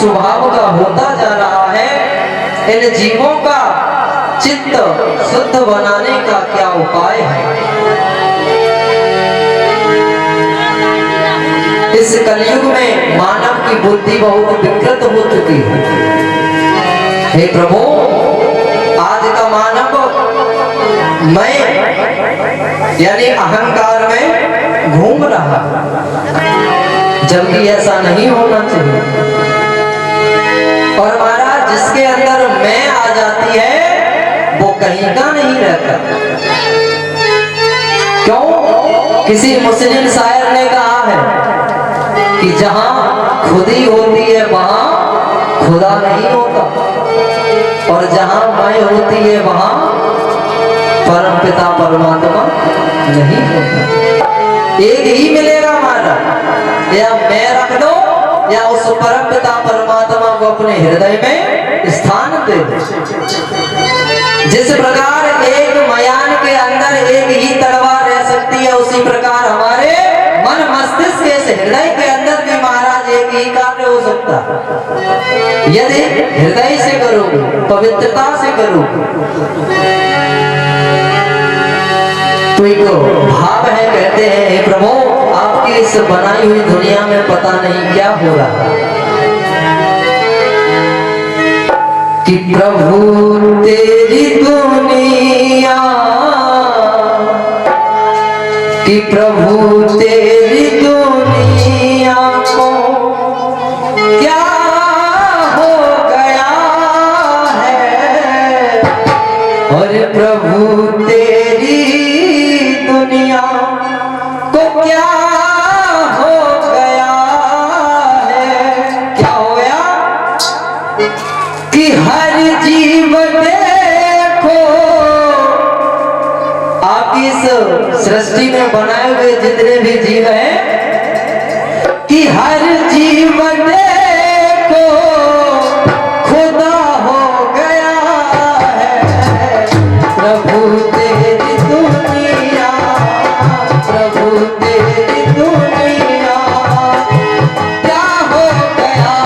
स्वभाव का होता जा रहा है। इन जीवों का चित्त शुद्ध बनाने का क्या उपाय है? इस कलयुग में मानव की बुद्धि बहुत विकृत हो चुकी है। हे प्रभु, आज का मानव मैं यानी अहंकार में घूम रहा, जबकि ऐसा नहीं होना चाहिए। और महाराज, जिसके अंदर मैं आ जाती है वो कहीं का नहीं रहता। क्यों? किसी मुस्लिम शायर ने कहा है कि जहां खुदी होती है वहां खुदा नहीं होता, और जहां मैं होती है वहां परम पिता परमात्मा नहीं होता। एक ही मिलेगा हमारा, या मैं रख दो या उस परम पिता परमात्मा को अपने हृदय में स्थान दे दो। जिस प्रकार एक मयान के अंदर एक ही तलवार रह सकती है, उसी प्रकार हमारे मन मस्तिष्क के हृदय के अंदर भी महाराज एक ही कार्य हो सकता है। यदि हृदय से करोगे, पवित्रता से करोगे, तो एक भाव है, कहते हैं हे प्रभु, आपकी इस बनाई हुई दुनिया में पता नहीं क्या हो रहा कि प्रभु तेरी दुनिया, कि प्रभु तेरी दुनिया को क्या हो गया है, और प्रभु तेरी दुनिया को क्या हो गया है। क्या हो गया कि हर जीव देखो, आप इस सृष्टि में बनाए हुए जितने भी जीव हैं, कि हर जीव देखो खुदा हो गया है। प्रभु तेरी दुनिया, प्रभु तेरी दुनिया क्या हो गया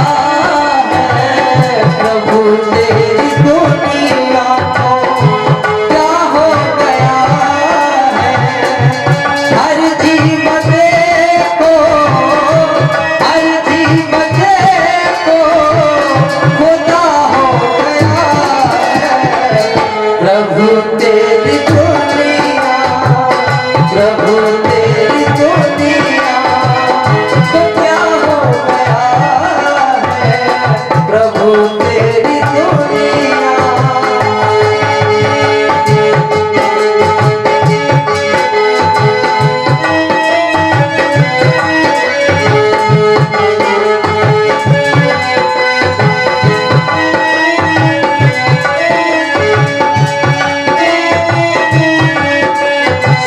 है, प्रभु तेरी दुनिया को क्या हो गया है। हर जीव देखो, हर जीव देखो खुदा हो गया है। प्रभु तेरी दुनिया, प्रभु तेरी दुनिया को क्या हो गया है, प्रभु तेरी दुनिया।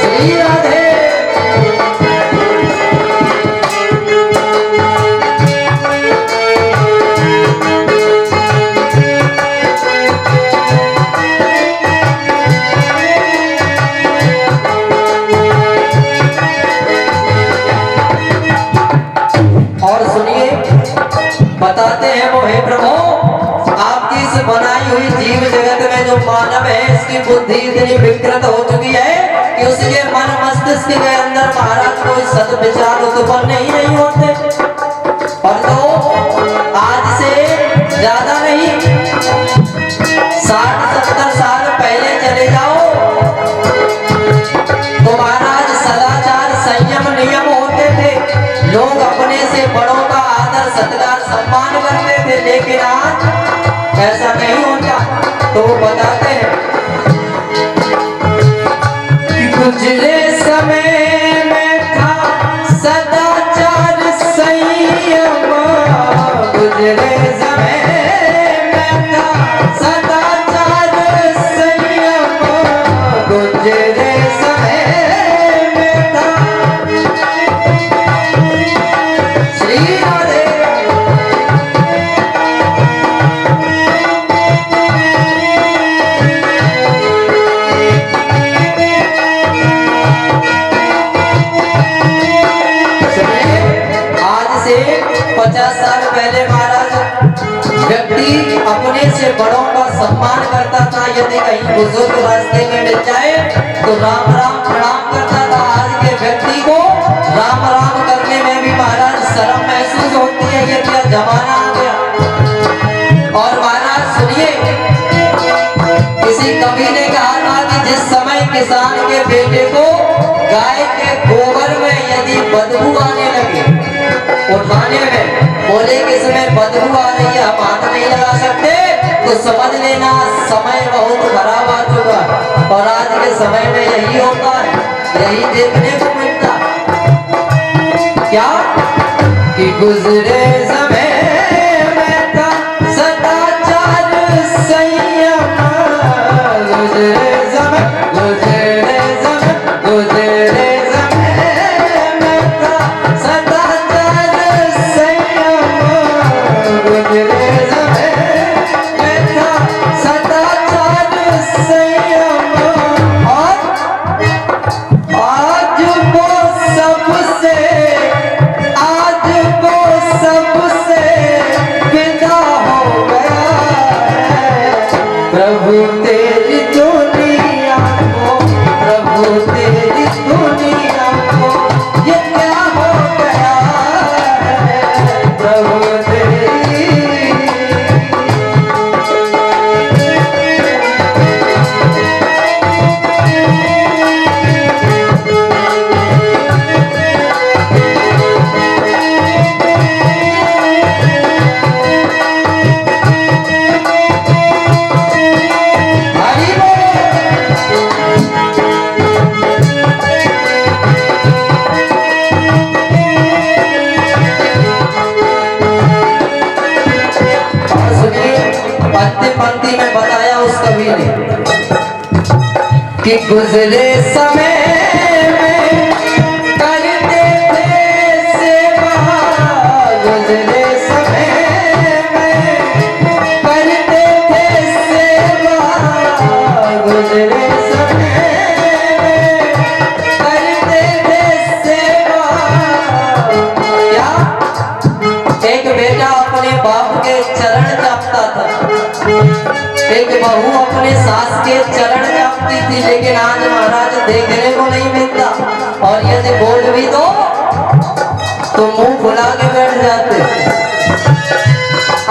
श्री राधे। और सुनिए, बताते हैं वो, हे प्रभु, आपकी इस बनाई हुई जीव जगत में जो मानव है, इसकी बुद्धि इतनी विकृत हो चुकी है कि उसके मन मस्तिष्क के अंदर महाराज कोई सद्विचार उत्पन्न ही नहीं होते। और तो आज से ज्यादा नहीं, 60-70 साल पहले चले जाओ तो महाराज सदाचार संयम नियम होते थे, लोग अपने से बड़ों का आदर सत्कार सम्मान करते थे। लेकिन आज ऐसा नहीं होता। तो वो बताते हैं कि गुजरे समय में था सदाचार संयम, गुजरे समय में था सदाचार संयम, गुजरे समय में था। श्री राधे। व्यक्ति अपने से बड़ों का सम्मान करता था। यदि कहीं बुजुर्ग रास्ते में मिल जाए तो राम राम प्रणाम करता था। आज के व्यक्ति को राम राम करने में भी महाराज शर्म महसूस होती है। ये क्या जमाना आ गया। और महाराज सुनिए, किसी कवि ने कहा था कि जिस समय किसान के बेटे को गाय के गोबर में यदि बदबू आने लगे उठाने में, बोले कि इसमें बदबू आ रही है, हम हाथ नहीं लगा सकते, तो समझ लेना समय बहुत खराब आ चुका। और आज के समय में यही होता है, यही देखने को मिलता क्या कि गुजरे समय में था सदाचार संयम, गुजरे समय गुजरे समय गुजरे समय में था सदाचार संयम, गुजरे समय में था सदाचार संयम। और आज वो सबसे विदा हो गया है। प्रभु तेरी दुनिया को, प्रभु तेरी दुनिया को ये क्या हो गया है। प्रभु तेरी पंक्ति में बताया उस कवि ने कि गुजरे समय में करते थे सेवा, गुजरे समय में करते थे सेवा, गुजरे समय में करते थे सेवा। क्या एक बेटा अपने बाप के चरण चापता था, एक बहू अपने सास के चरण चापती थी, लेकिन आज महाराज देखने को नहीं मिलता। और यदि बोल भी दो तो मुंह फुला के बैठ जाते।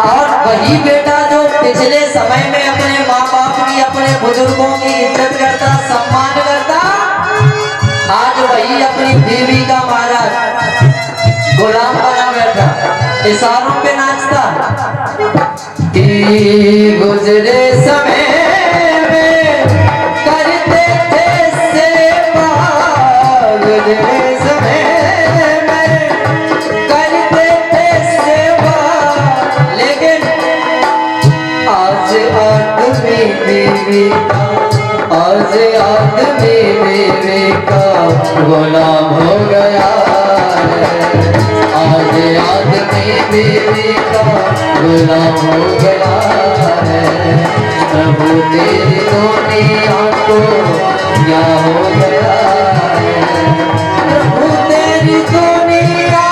और वही बेटा जो पिछले समय में अपने माँ बाप की, अपने बुजुर्गों की इज्जत करता, सम्मान करता, आज वही अपनी बीवी का महाराज गुलाम बना बैठा, इशारों पे नाचता। गुजरे समय में करते थे सेवा, गुजरे समय में करते थे सेवा, लेकिन आज आदमी बीवी का, आज आदमी बीवी का गुलाम हो गया है। आज आदमी बीवी का गुलाम हो गया है। प्रभु तेरी दुनिया को क्या हो गया है। प्रभु तेरी दुनिया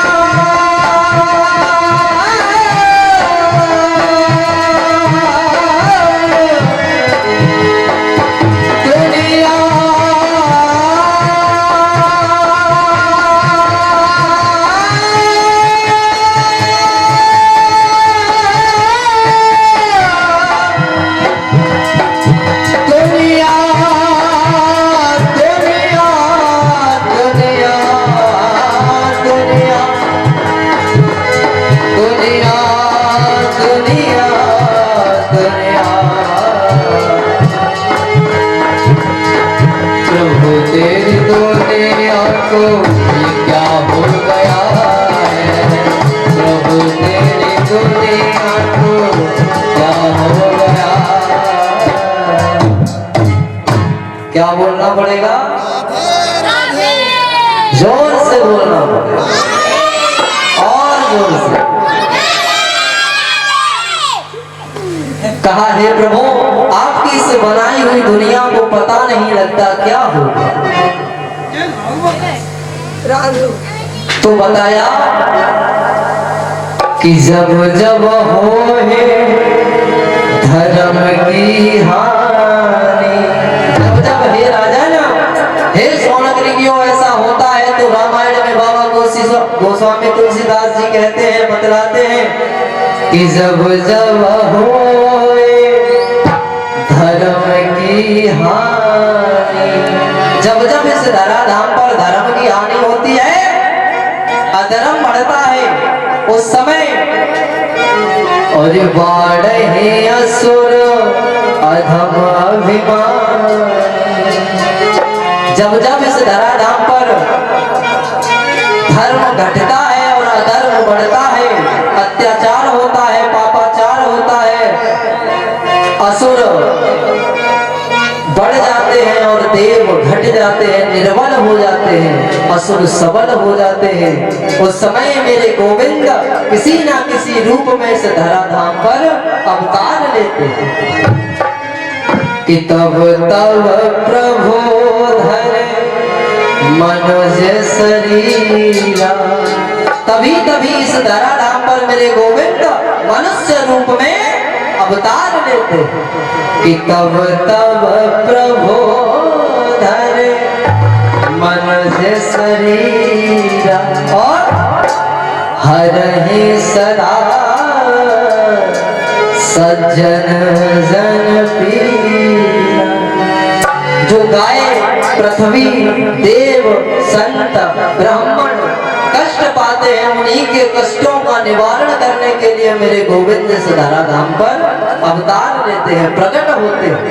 दुनिया को ये क्या हो गया है। प्रभु तेरी दुनिया को क्या हो गया। क्या बोलना पड़ेगा? जोर से बोलना पड़ेगा, और जोर से। कहा हे प्रभु, आपकी इस बनाई हुई दुनिया को पता नहीं लगता क्या होगा। तो बताया कि जब जब हो की हानि। जब जब हे राजा ना, हे सोनकरी की ऐसा होता है तो रामायण में बाबा गोस्वामी तुलसीदास जी कहते हैं, बतलाते हैं कि जब जब होए धर्म की हानि, जब जब इस धराधाम पर धर्म की हानि होती है, अधर्म बढ़ता है, उस समय और बाढ़े असुर अधम अभिमान। जब जब इस धराधाम पर धर्म घटता है और अधर्म बढ़ता है, अत्याचार होता है, पापाचार होता है, असुर बढ़ जाते हैं और देव घट जाते हैं, निर्बल हो जाते हैं, असुर सबल हो जाते हैं, उस समय मेरे गोविंद किसी ना किसी रूप में इस धराधाम पर अवतार लेते हैं कि तब तब प्रभु धरे मनुष्य शरीरा। तभी तभी इस धराधाम पर मेरे गोविंद मनुष्य रूप में अवतार लेते कि तब तब प्रभु धरे मनुष्य शरीरा और हरहि सदा सज्जन जन पीरा। जो गाय पृथ्वी देव संत ब्राह्मण कष्ट पाते हैं, उन्हीं के कष्टों का निवारण करने के लिए मेरे गोविंद इस धराधाम पर अवतार लेते हैं, प्रकट होते हैं।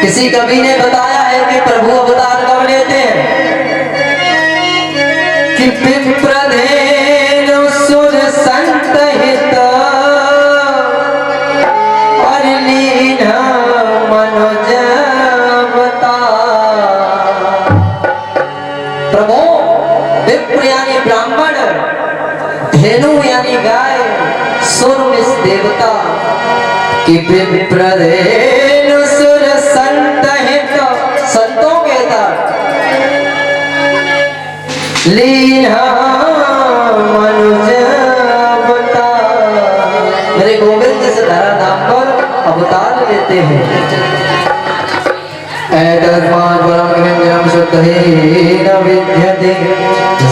किसी कवि ने बताया है कि प्रभु अवतार कब लेते हैं कि विप्रधेनु सुर संत हित और लीन मनोज अवतार। प्रभु विप्र यानी ब्राह्मण, धेनु यानी गाय, सुर देवता कि विप्रधेनु सुर संत हित, संतों के हित, लीना मनुज अवतार। मेरे गोविंद इस धराधाम पर अवतार लेते हैं। शुद्धेन विद्यते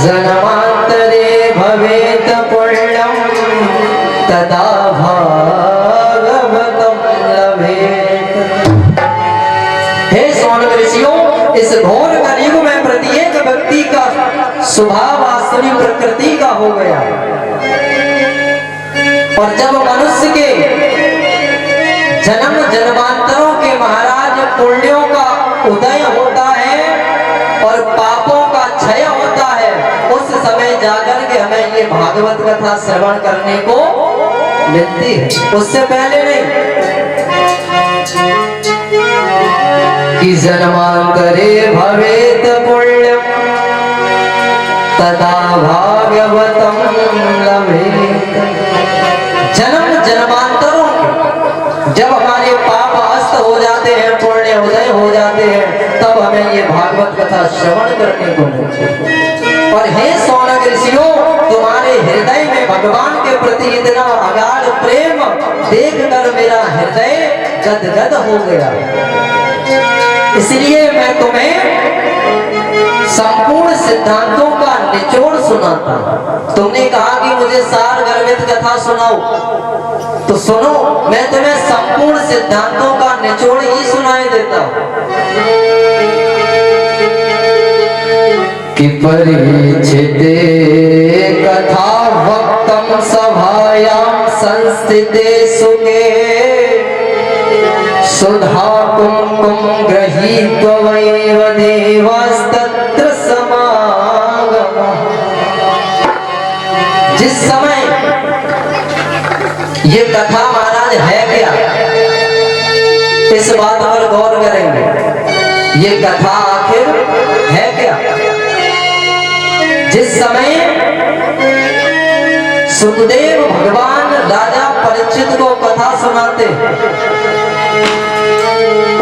जन्मांतरे भवेत पुण्यं तदा भागवतं लभेत। हे सोनक ऋषियों, इस घोर कलयुग में प्रत्येक व्यक्ति का स्वभाव आसुरी प्रकृति का हो गया, और जब मनुष्य के जन्म जन्मांतरों के महाराज पुण्यों का उदय होता है और पापों का क्षय होता है, उस समय जाकर के हमें ये भागवत कथा श्रवण करने को मिलती है, उससे पहले नहीं। कि जन्मांतरे भवेत पुण्यं तदा भागवतं लभेत। जन्म जन्मांतरों जब हमारे पाप अस्त हो जाते हैं, पुण्य उदय हो जाते हैं, तब हमें ये भागवत कथा श्रवण करने को मिलती है। और हे सोनक ऋषियों, तुम्हारे हृदय में भगवान के प्रति इतना अगाध प्रेम देखकर मेरा हृदय गदगद हो गया, इसलिए मैं तुम्हें संपूर्ण सिद्धांतों का निचोड़ सुनाता हूं। तुमने कहा कि मुझे सार गर्भित कथा सुनाओ, तो सुनो, मैं तुम्हें संपूर्ण सिद्धांतों का निचोड़ ही सुनाई देता हूं। कि परिचिते कथा वक्तम सभायां संस्थिते सुखे सुधा कुंकुम गृहीत्वैव देवास्तत्र समागमः। जिस समय ये कथा महाराज है क्या, इस बात पर गौर करेंगे। ये कथा आखिर है क्या? जिस समय सुखदेव भगवान राजा परीक्षित को कथा सुनाते,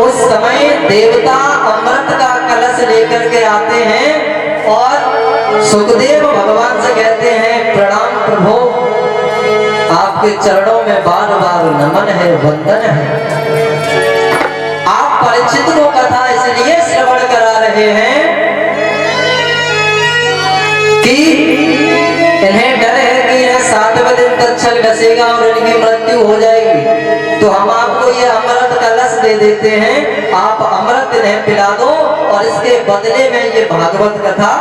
उस समय देवता अमृत का कलश लेकर के आते हैं और सुखदेव भगवान से कहते हैं, प्रणाम प्रभु, आप आपके चरणों में बार बार नमन है, वंदन है। आप परीक्षित को कथा इसलिए श्रवण करा रहे हैं कि इन्हें डर है कि इन्हें 7वें दिन तक छल डसेगा और इनकी मृत्यु हो जाएगी, तो हम आपको ये अमृत कलश दे देते हैं, आप अमृत इन्हें पिला दो और इसके बदले में ये भागवत कथा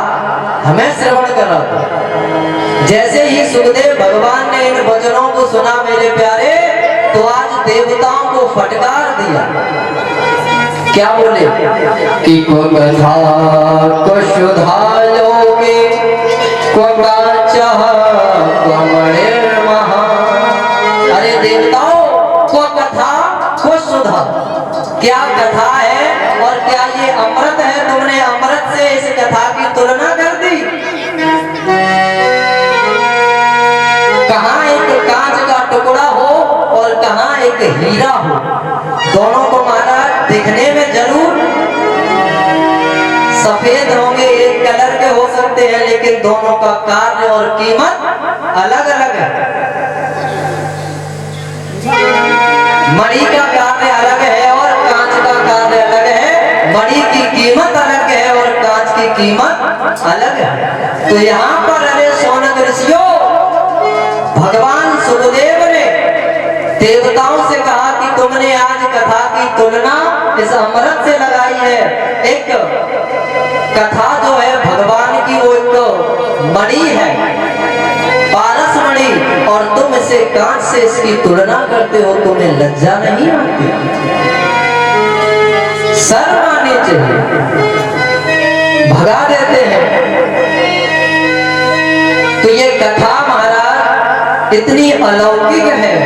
हमें श्रवण करा दो। जैसे ही सुखदेव भगवान ने इन वचनों को सुना मेरे प्यारे, तो आज देवताओं को फटकार दिया। क्या बोले कि को कथा को सुधा लोगे को काचह को मणिर्महा। अरे देवताओं, को कथा को सुधा, क्या कथा है और क्या ये अमृत है? तुमने अमृत से इस कथा की तुलना कर दी। कहाँ एक कांच का टुकड़ा हो और कहाँ एक हीरा हो, दोनों को महाराज दिखने में जरूर सफेद होंगे, एक कलर के हो सकते हैं, लेकिन दोनों का कार्य और कीमत अलग अलग है। मणि का कार्य अलग है और कांच का कार्य अलग है। मणि की कीमत अलग है और कांच की कीमत अलग है। तो यहाँ पर अरे शौनक ऋषियों, भगवान सुखदेव ने देवताओं से कहा कि तुमने आज कथा की तुलना इस अमृत से लगाई है। एक कथा जो है भगवान की, वो एक मणि है, पारस मणि, और तुम इसे कांच से इसकी तुलना करते हो, तुम्हें लज्जा नहीं आती? शर्म आनी चाहिए, भगा देते हैं। तो ये कथा महाराज इतनी अलौकिक है,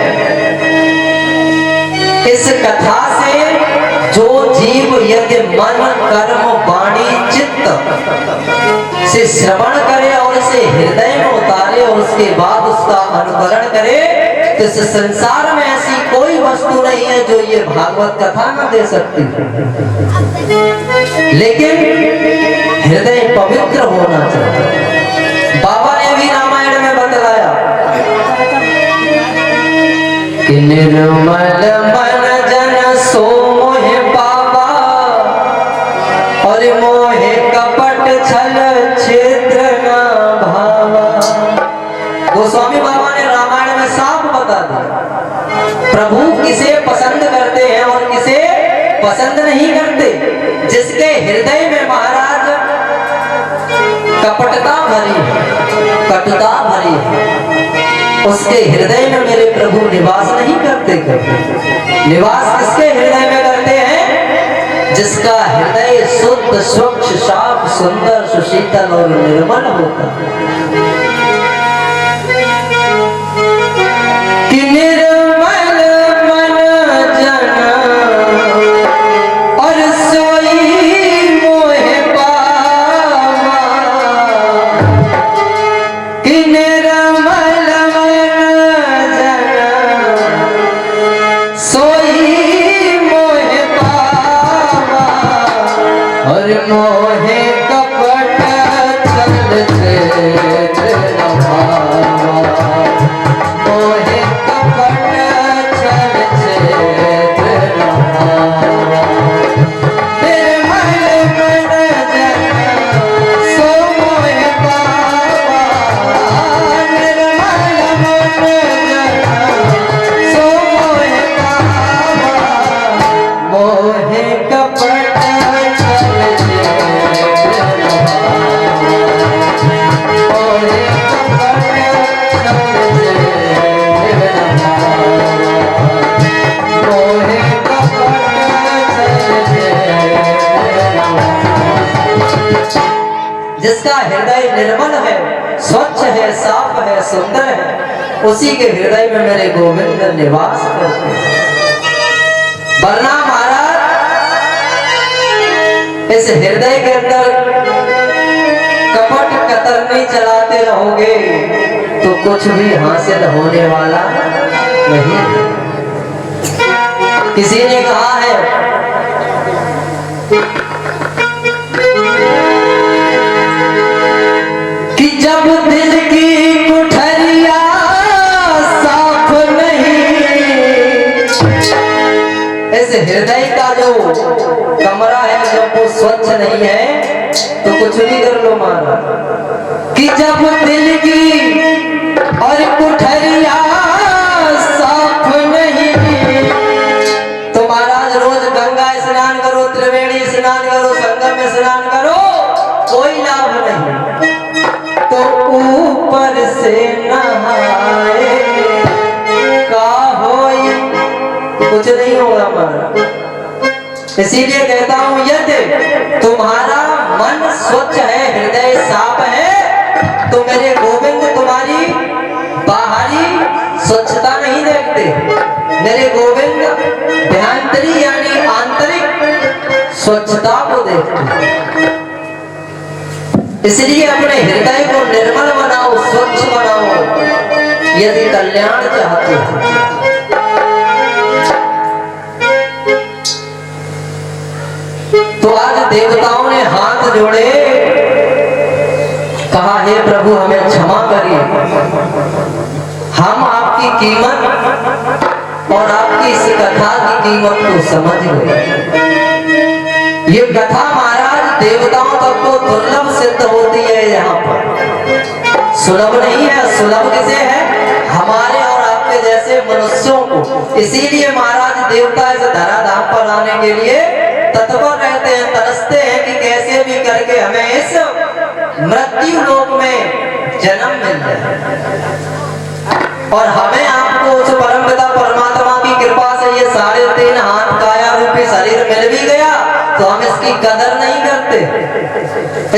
इस कथा से जो जीव यदि मन कर्म वाणी चित्त से श्रवण करे और इसे हृदय में उतारे और उसके बाद उसका अनुकरण करे, तो इस संसार में ऐसी कोई वस्तु नहीं है जो ये भागवत कथा न दे सकती। लेकिन हृदय पवित्र होना चाहिए। बाबा ने भी रामायण में बतलाया कि निर्मल मन जन सो मोहे पावा और मोहे कपट छल क्षेत्र न भावा। गोस्वामी बाबा ने रामायण में साफ बता दिया प्रभु किसे पसंद करते हैं और किसे पसंद नहीं करते। जिसके हृदय में महाराज कपटता भरी है, कटुता भरी है, उसके हृदय में मेरे प्रभु निवास नहीं करते। निवास किसके हृदय में करते हैं? जिसका हृदय शुद्ध स्वच्छ साफ सुंदर सुशीतल और निर्मल होता कि निर्मल मन जन और सोई मोहे पावा कि निर्मल मन जन सोई मोहे पावा और मोहे कपट छल क्षेत्र न भावा। मोहे कपट छल क्षेत्र न भावा। निर्मल मन जन सो मोहे पावा। निर्मल मन जन सो मोहे पावा। मोहे कपट छल क्षेत्र न भावा। मोहे कपट छल क्षेत्र न भावा। मोहे कपट छल क्षेत्र न भावा। जिसका हृदय निर्मल है, स्वच्छ है, साफ है, सुंदर है, उसी के हृदय में मेरे गोविंद निवास करते हैं। वरना महाराज इस हृदय के अंदर कपट कतरनी चलाते रहोगे तो कुछ भी हासिल होने वाला नहीं है। किसी ने कहा है कि जब दिल की कुठरिया साफ हृदय का जो कमरा है जब वो स्वच्छ नहीं है तो कुछ भी कर लो मारा। कि जब दिल की और कुठरिया साफ नहीं, तो महाराज रोज गंगा स्नान करो, त्रिवेणी स्नान करो, संगम में स्नान करो, कोई लाभ नहीं। तो ऊपर से नहाए का होई, कुछ नहीं होगा हमारा। इसीलिए कहता हूं यदि तुम्हारा मन स्वच्छ है, हृदय साफ है, तो मेरे गोविंद तुम्हारी बाहरी स्वच्छता नहीं देखते, मेरे गोविंद भ्यांतरी यानी आंतरिक स्वच्छता को देखते। इसलिए अपने हृदय को निर्मल बनाओ, स्वच्छ बनाओ, यदि कल्याण चाहते हो। तो आज देवताओं ने हाथ जोड़े, कहा हे प्रभु हमें क्षमा करिए, हम आपकी कीमत और आपकी इस कथा की कीमत को समझ गए। ये कथा महाराज देवताओं तक को दुर्लभ सिद्ध होती है, यहाँ पर सुलभ नहीं है। सुलभ किसे है? हमारे और आपके जैसे मनुष्यों को। इसीलिए महाराज देवता इस धराधाम पर आने के लिए तत्पर रहते हैं, तरसते हैं कि कैसे भी करके हमें इस मृत्यु लोक में जन्म मिल जाए। और हमें आपको उस परमपिता परमात्मा की कृपा से ये 3.5 हाथ काया रूपी शरीर मिल भी गया, तो हम इसकी कदर नहीं करते,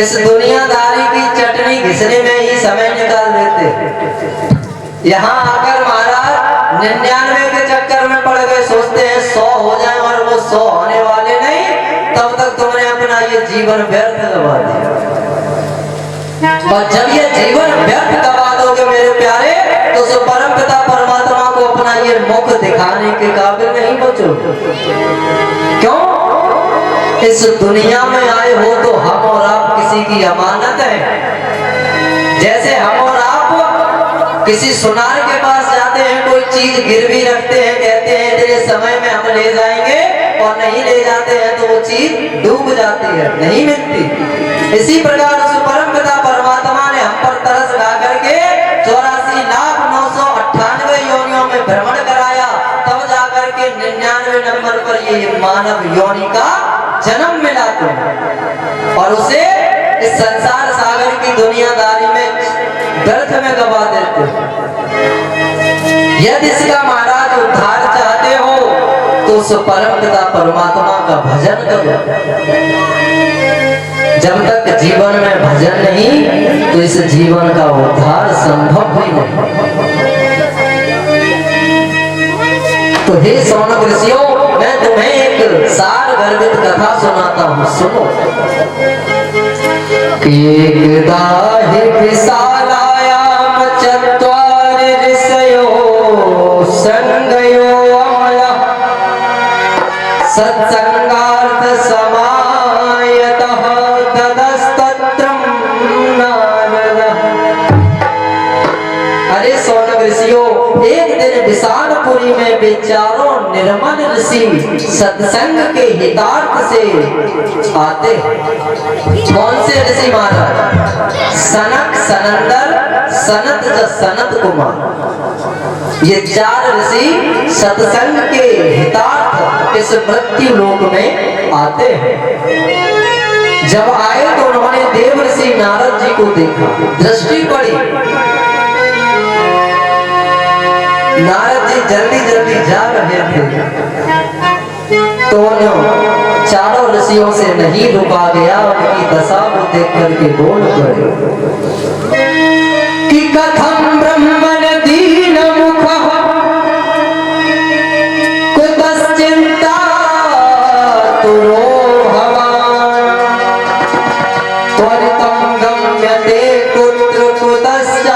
इस दुनियादारी की चटनी घिसने में ही समय निकाल देते। यहाँ आकर महाराज 99 के चक्कर में पड़ गए, सोचते हैं 100 हो जाए, और वो 100 होने वाले नहीं, तब तक तुमने अपना ये जीवन व्यर्थ गवा दिया। और जब ये जीवन व्यर्थ गवा दोगे मेरे प्यारे, तो उस परमपिता परमात्मा को अपना ये मुख दिखाने के काबिल नहीं बचोगे। क्यों? इस दुनिया में आए हो तो हम और आप किसी की अमानत है। जैसे हम और आप किसी सुनार के पास जाते हैं, कोई चीज गिरवी रखते हैं, कहते हैं इतने समय में हम ले जाएंगे, और नहीं ले जाते हैं तो वो चीज डूब जाती है, नहीं मिलती। इसी प्रकार उस परमपिता परमात्मा ने हम पर तरस खा करके 84,998 योनियों में भ्रमण कराया, तब जाकर के 99 नंबर पर ये मानव योनि का जन्म मिला तुम्हें, और उसे इस संसार सागर की दुनियादारी में व्यर्थ में गवा देते। यदि इसका महाराज उद्धार चाहते हो तो उस परमपिता परमात्मा का भजन करो। जब तक जीवन में भजन नहीं, तो इस जीवन का उद्धार संभव ही नहीं। तो हे सौनक ऋषियों, मैं तुम्हें एक सार गर्भित कथा सुनाता हूँ, सुनो। एकदा हि विशालायाम चत्वारि ऋषयो संगयो अमलः सत्संगार्थ समायतः ततस्तत्रं नारदः। अरे सौनक ऋषियों, एक दिन विशालपुरी में बेचारों निर्मल ऋषि सत्संग के हितार्थ से आते। कौन से ऋषि महाराज? सनक, सनंदर, सनत, सनत कुमार, ये 4 ऋषि सत्संग के हितार्थ इस मृत्यु लोक में आते हैं। जब आए तो उन्होंने देव ऋषि नारद जी को देखा, दृष्टि पड़ी। नारद जी जल्दी जल्दी जा रहे थे, तो चारों ऋषियों से नहीं रुका गया। उनकी दशा को देख करके बोल पड़े कि कथम ब्रह्मण दीन मुखः कुतश्चिंता तुरो भवान् त्वरितं गम्यते कुत्र कुतश्चागमनं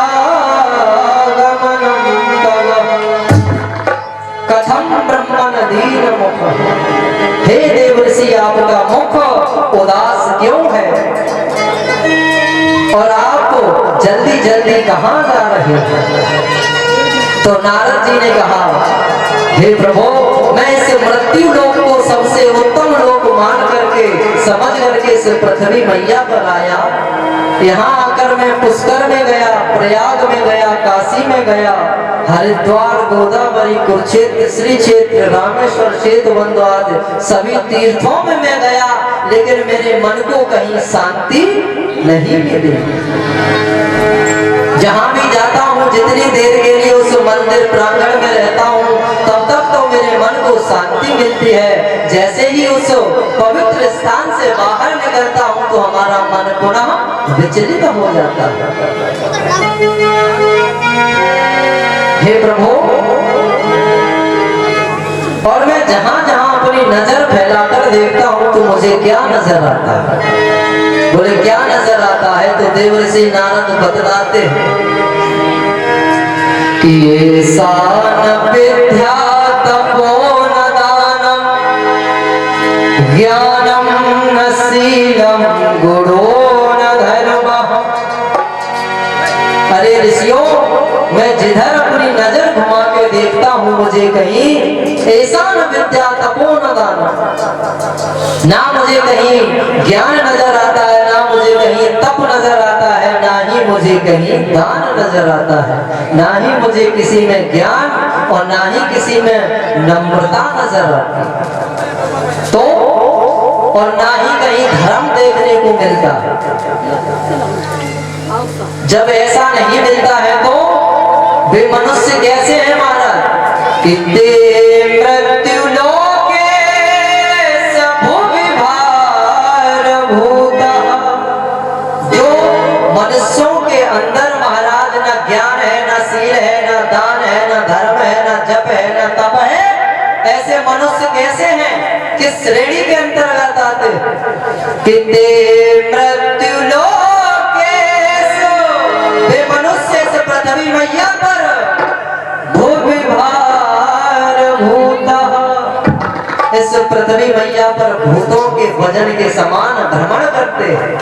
तव। कथम ब्रह्मण दीन मुखः, हे देवर्षि आपका मुख उदास क्यों है, और आप जल्दी जल्दी कहां जा रहे हैं? तो नारद जी ने कहा, हे प्रभु, मैं इस मृत्यु लोक को देवोत्तम लोग मान करके समझ करके इस पृथ्वी मैया पर आया। यहाँ आकर मैं पुष्कर में गया, प्रयाग में गया, काशी में गया, हरिद्वार, गोदावरी, कुरुक्षेत्र, श्री क्षेत्र, रामेश्वर, सेतुबंध आदि सभी तीर्थों में मैं गया, लेकिन मेरे मन को कहीं शांति नहीं मिली। जहां भी जाता हूँ, जितनी देर के लिए उस मंदिर प्रांगण में रहता हूँ, तब तक तो मेरे मन को शांति मिलती है। जैसे ही उस पवित्र स्थान से बाहर निकलता हूँ तो हमारा मन पुनः विचलित हो जाता है। हे प्रभु, और मैं जहां जहां अपनी नजर फैलाकर देखता हूं तो मुझे क्या नजर आता है? बोले क्या नजर आता है? तो देवर्षि नारद बतलाते हैं कि ऐसा न विद्या तपोन दानम ज्ञानम न शीलम गुणो न धर्मः। अरे ऋषियों, मैं जिधर अपनी नजर घुमा के देखता हूँ मुझे कहीं ऐसा न विद्या तपो न दान, ना मुझे कहीं ज्ञान नजर आता है, ना मुझे कहीं तप नजर आता है, ना ही मुझे कहीं दान नजर आता है, ना ही मुझे किसी में ज्ञान और ना ही किसी में नम्रता नजर आती है, तो और ना ही कहीं धर्म देखने को मिलता है। जब ऐसा नहीं मिलता है तो वे मनुष्य कैसे हैं महाराज? कितने मृत्यु लोके सबु विभार भूता। जो मनुष्यों के अंदर महाराज न ज्ञान है, न शील है, न दान है, न धर्म है, न जप है, न तप है, ऐसे मनुष्य कैसे हैं? किस श्रेणी के अंतर्गत आते? कितने मृत्यु लोके वे मनुष्य से पृथ्वी मैया पर इस पृथ्वी मैया पर भूतों के वजन के समान भ्रमण करते हैं।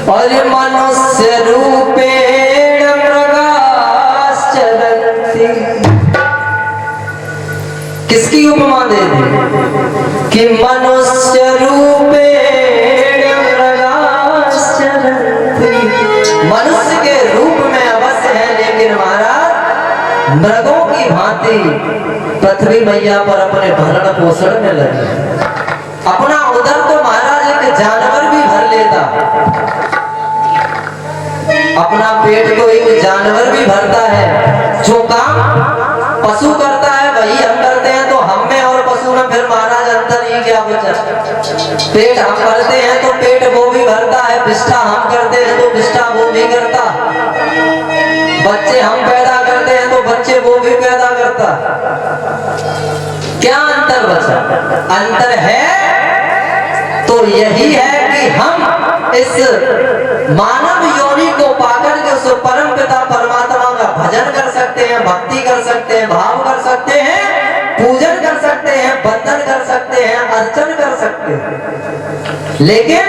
और मनुष्य रूपेण मृगाश्चरन्ति। किसकी उपमा दे दी? कि मनुष्य रूपेण मृगाश्चरन्ति। मनुष्य के रूप में अवश्य है, लेकिन महाराज मृगों की भांति पृथ्वी मैया पर अपने भरण पोषण में लगे। अपना उदर तो महाराज एक जानवर भी भर लेता, अपना पेट को एक जानवर भी भरता है। जो काम पशु करता है वही हम करते हैं, तो हम में और पशु में फिर महाराज अंतर ही क्या बचा? पेट हम भरते हैं तो पेट वो भी भरता है, विष्ठा हम करते हैं तो विष्ठा वो भी करता, बच्चे हम पैदा करते हैं तो बच्चे वो भी पैदा करता। क्या अंतर बचा? अंतर है तो यही है कि हम इस मानव योनि को पाकर के उस परम पिता परमात्मा का भजन कर सकते हैं, भक्ति कर सकते हैं, भाव कर सकते हैं, पूजन कर सकते हैं, बंधन कर सकते हैं, अर्चन कर सकते हैं, लेकिन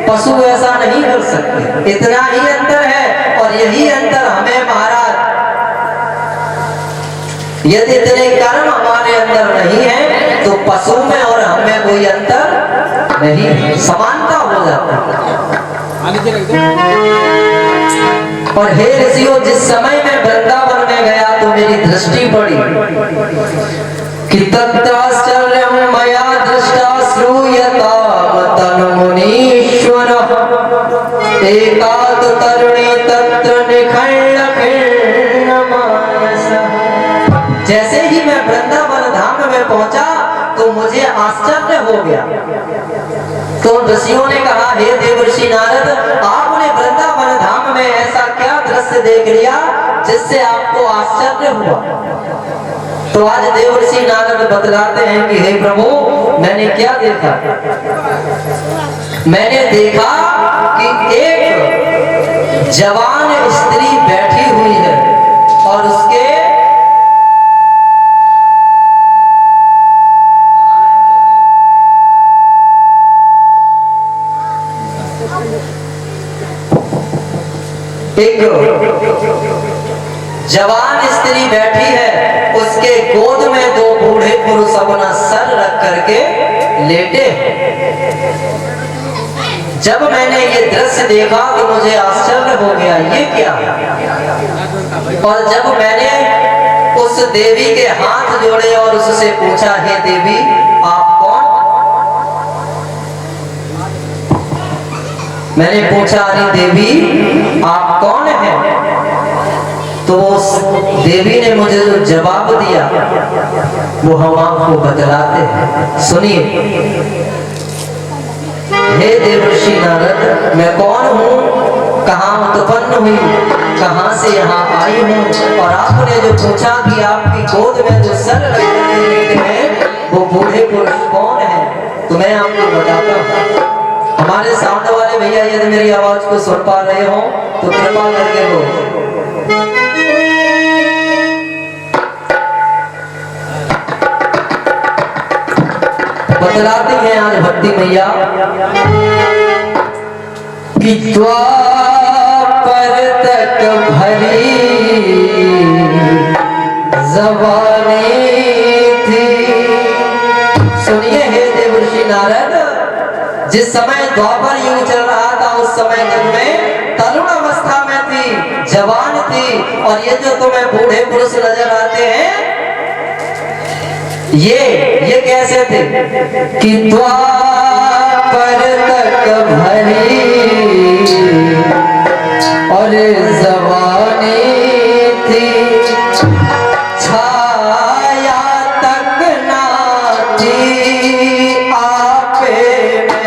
पशु ऐसा नहीं कर सकते। इतना ही अंतर है। और यही अंतर हमें महाराज, यदि इतने कर्म हमारे अंदर नहीं है तो पशु में और हम में कोई अंतर नहीं, समानता हो जाती है। और हे ऋषियों, जिस समय में वृंदावन में गया तो मेरी दृष्टि पड़ी कि तत्राश्चर्यं मया दृष्टा श्रूयताम तन्मुनीश्वर एकात तरुणी तत्र निखण्ड खिन्न मानस। जैसे ही मैं वृंदावन धाम में पहुंचा तो मुझे आश्चर्य हो गया। तो ऋषियों ने कहा, हे देवर्षि नारद, आपने वृंदावन धाम में ऐसा क्या दृश्य देख लिया जिससे आपको आश्चर्य हुआ? तो आज देवर्षि नारद बतलाते हैं कि हे प्रभु, मैंने क्या देखा? मैंने देखा कि एक जवान स्त्री बैठी हुई है और उसके एक जवान स्त्री बैठी है, उसके गोद में दो बूढ़े पुरुष अपना सर रख करके लेटे। जब मैंने ये दृश्य देखा तो मुझे आश्चर्य हो गया, ये क्या। और जब मैंने उस देवी के हाथ जोड़े और उससे पूछा, हे देवी आप कौन। मैंने पूछा, अरे देवी आप कौन हैं। तो उस देवी ने मुझे जो जवाब दिया वो हम आपको बतलाते हैं, सुनिए। हे देवर्षि नारद, मैं कौन हूँ, कहाँ उत्पन्न हुई, कहाँ से यहाँ आई हूँ, और आपने जो पूछा कि आपकी गोद में जो सर रखते हैं वो बूढ़े पुरुष कौन है, तो मैं आपको बताता हूँ। हमारे सामने वाले भैया यदि मेरी आवाज को सुन पा रहे हो तो कृपा करके हो। बतलाती हैं आज भक्ति मैया कि द्वापर तक भरी जवानी थी। सुनिए हे देवर्षि नारद, जिस समय द्वापर युग चल रहा था उस समय तक मैं तरुण अवस्था में थी, जवान थी। और ये जो तुम्हें बूढ़े पुरुष नजर आते हैं ये कैसे थे कि द्वापर तक भरी और जवानी थी, छाया तक ना थी आपे में।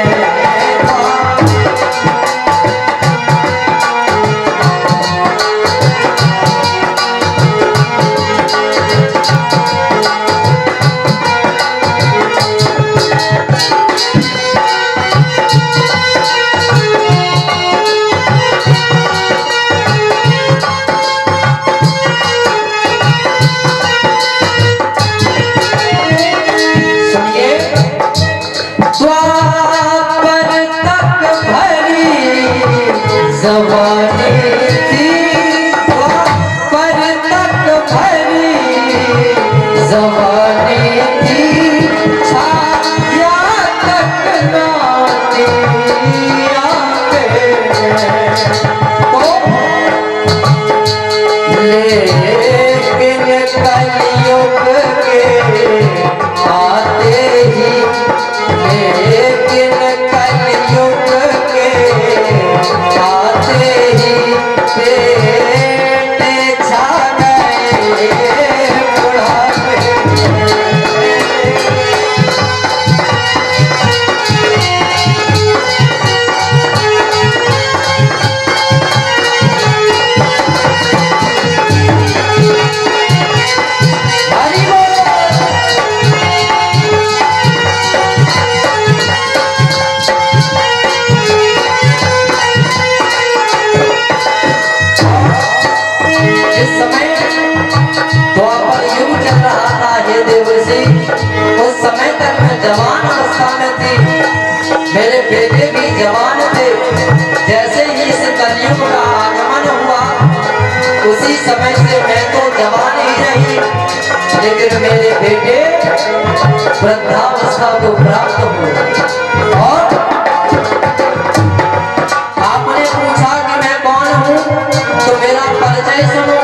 मेरे बेटे भी जवान थे। जैसे ही इस कलयुग का आगमन हुआ उसी समय से मैं तो जवान ही रही, लेकिन मेरे बेटे वृद्धावस्था को प्राप्त हुए। और आपने पूछा कि मैं कौन हूँ, तो मेरा परिचय सुनो।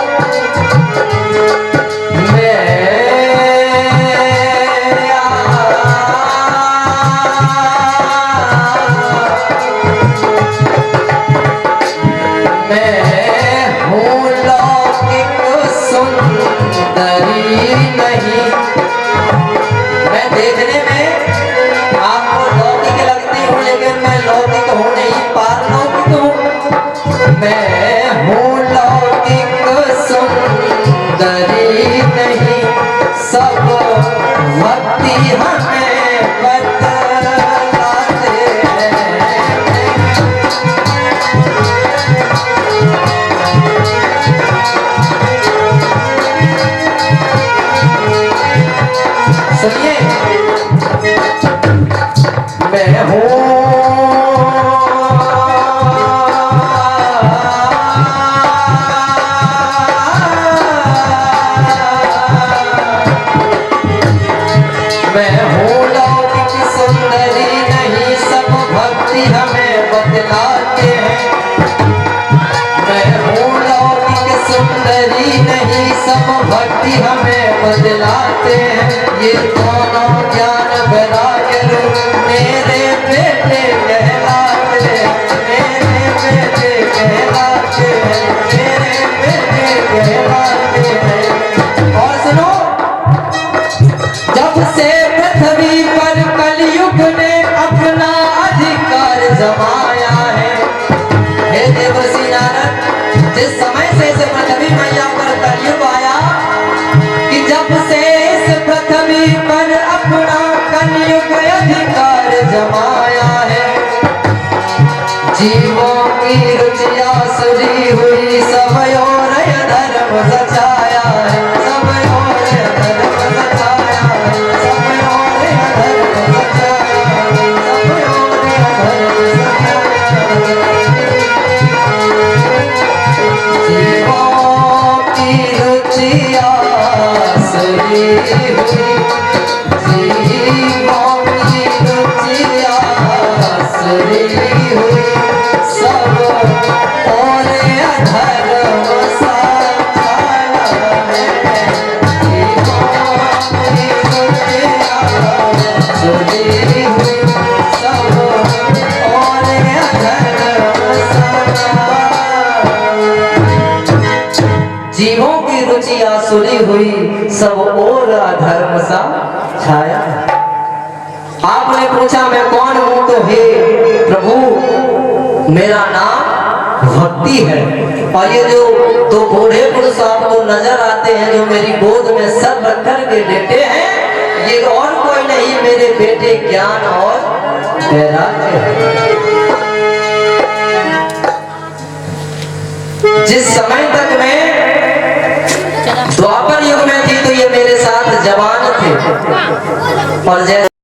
ही नहीं सब भक्ति हमें बदलाते हैं। ये दोनों ज्ञान वैराग्य रूप मेरे बेटे कहलाते हैं, मेरे बेटे कहलाते हैं, मेरे बेटे कहलाते हैं। और सुनो, जब से पृथ्वी पर कलयुग ने अपना अधिकार जमाया है, हे देवर्षि नारद, जिस समय से इस पृथ्वी मैया पर कलयुग आया, कि जब से इस पृथ्वी पर अपना कलयुग अधिकार जमाया है, जीवों की रुचियां सुरी हुई, सब ओर धर्म सचाया है, सब ओर धर्म सचाया है, सब ओर धर्म सचाया है, सब ओर धर्म सचाया है। जीवों की रुचियां सुरी हुई, जीवों की रुचियां सुरी हुई, सब और अधर्म सचाया है। जीवों की रुचियां सुरी हुई, सब और अधर्म सचाया। जीवों की रुचि आसुरी हुई, सब और अधर्म सा छाया। आपने पूछा मैं कौन हूं, तो हे प्रभु मेरा नाम भक्ति है। और ये जो दो बूढ़े पुरुष आपको नजर आते हैं, जो मेरी गोद में सर रख कर के लेटे हैं, ये और कोई नहीं, मेरे बेटे ज्ञान और वैराग्य है। जिस समय तक मैं द्वापर युग में थी, तो ये मेरे साथ जवान थे, और जैसे